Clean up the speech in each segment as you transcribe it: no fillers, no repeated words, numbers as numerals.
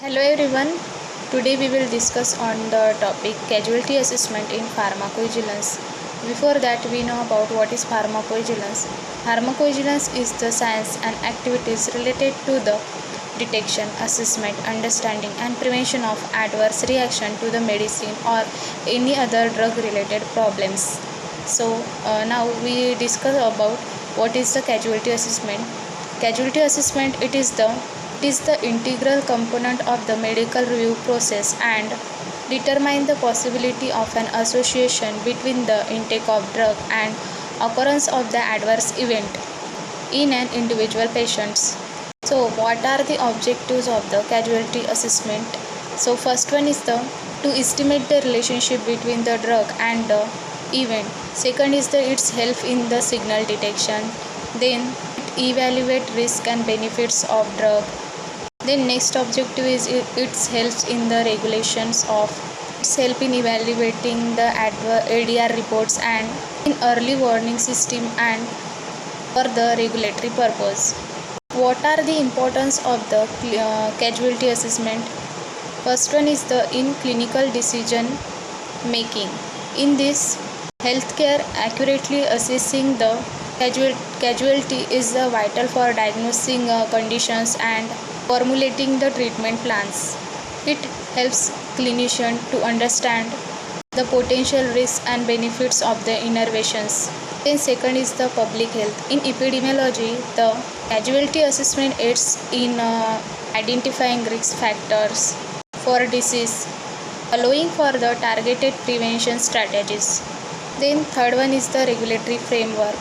Hello everyone. Today we will discuss on the topic casualty assessment in pharmacovigilance. Before that, we know about what is pharmacovigilance. Pharmacovigilance is the science and activities related to the detection, assessment, understanding and prevention of adverse reaction to the medicine or any other drug related problems. Now we discuss about what is the casualty assessment. Casualty assessment it is the integral component of the medical review process and determine the possibility of an association between the intake of drug and occurrence of the adverse event in an individual patients. So what are the objectives of the casualty assessment? So first one is the to estimate the relationship between the drug and the event. Second is the its help in the signal detection. Then evaluate risk and benefits of drug. Then next objective is its helps in the regulations of its help in evaluating the ADR reports and in early warning system and for the regulatory purpose. What are the importance of the casualty assessment? First one is the in clinical decision making. In this, healthcare accurately assessing the casualty is vital for diagnosing conditions and formulating the treatment plans. It helps clinicians to understand the potential risks and benefits of the interventions. Then second is the public health. In epidemiology, the casualty assessment aids in identifying risk factors for disease, allowing for the targeted prevention strategies. Then third one is the regulatory framework.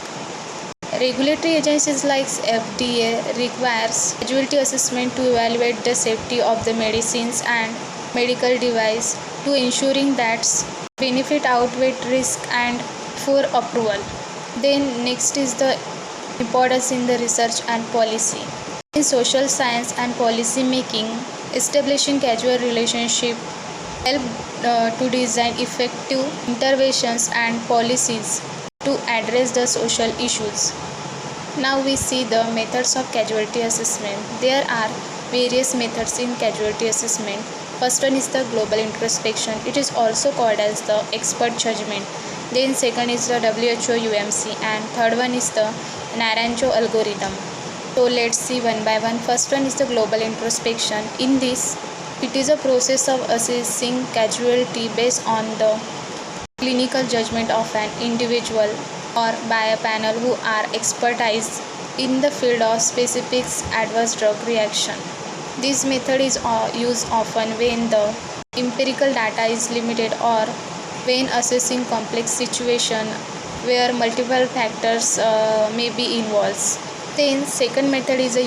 Regulatory agencies like FDA requires casualty assessment to evaluate the safety of the medicines and medical device to ensuring that benefit outweigh risk and for approval. Then next is the importance in the research and policy. In social science and policy making, establishing causal relationship help to design effective interventions and policies to address the social issues. Now we see the methods of casualty assessment. There are various methods in casualty assessment. First one is the global introspection. It is also called as the expert judgment. Then second is the WHO UMC and third one is the Naranjo algorithm. So let's see one by one. First one is the global introspection. In this, it is a process of assessing casualty based on the clinical judgment of an individual or by a panel who are expertise in the field of specific adverse drug reaction. This method is used often when the empirical data is limited or when assessing complex situation where multiple factors may be involved. Then second method is a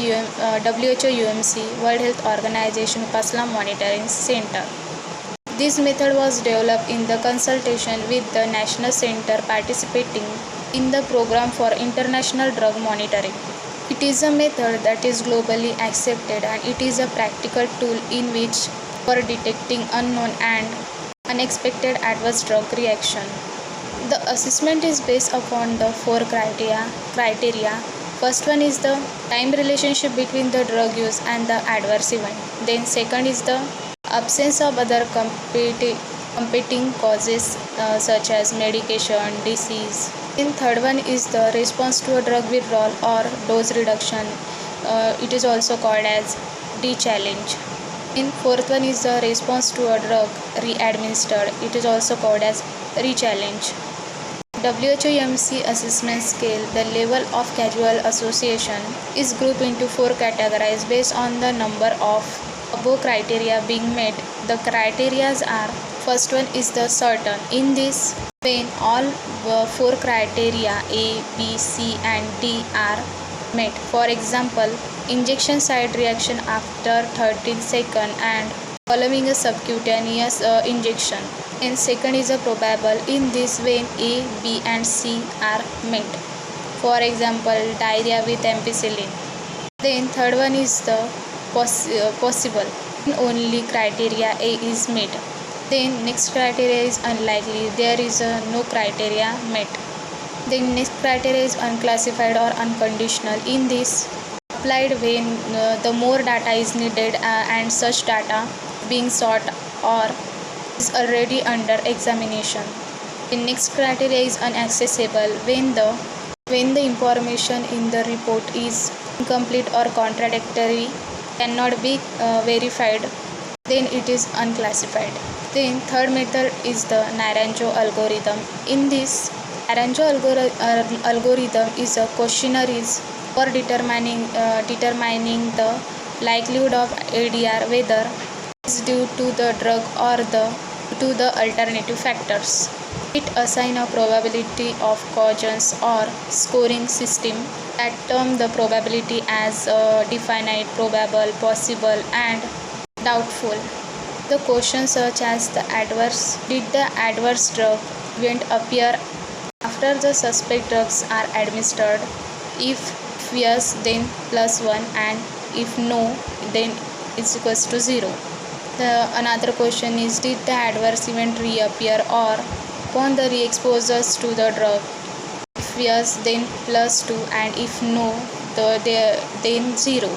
WHO UMC World Health Organization Upasla Monitoring Center. This method was developed in the consultation with the National Center participating in the program for international drug monitoring. It is a method that is globally accepted and it is a practical tool in which for detecting unknown and unexpected adverse drug reaction. The assessment is based upon the four criteria. First one is the time relationship between the drug use and the adverse event. Then second is the absence of other competing causes such as medication, disease. Then third one is the response to a drug withdrawal or dose reduction. It is also called as D-challenge. In fourth one is the response to a drug re-administered. It is also called as re-challenge. WHO-UMC assessment scale, the level of causal association is grouped into four categories based on the number of above criteria being met. The criteria are first one is the certain. In this, when all four criteria A, B, C and D are met. For example, injection site reaction after 13 seconds and following a subcutaneous injection. And second is a probable. In this, when A, B and C are met. For example, diarrhea with ampicillin. Then third one is the possible. Only criteria A is met. Then next criteria is unlikely. There is no criteria met. Then next criteria is unclassified or unconditional. In this, applied when the more data is needed and such data being sought or is already under examination. The next criteria is inaccessible when the information in the report is incomplete or contradictory, cannot be verified, then it is unclassified. Then third method is the Naranjo algorithm. In this Naranjo algorithm is a questionnaires for determining the likelihood of ADR, whether it is due to the drug or to the alternative factors. It assigns a probability of causes or scoring system that term the probability as definite, probable, possible, and doubtful. The questions such as did the adverse drug event appear after the suspect drugs are administered? If yes, then +1, and if no, then it's equals to 0. Another question is, did the adverse event reappear or upon the re-exposures to the drug? If yes, then +2, and if no, then 0.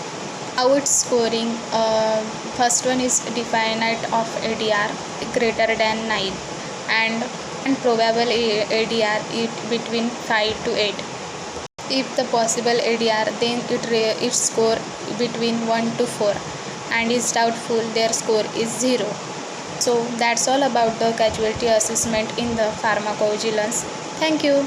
How it's scoring? First one is definite of ADR greater than 9, and probable ADR between 5 to 8. If the possible ADR, then its score between 1 to 4, and is doubtful, their score is 0. So that's all about the casualty assessment in the pharmacovigilance. Thank you.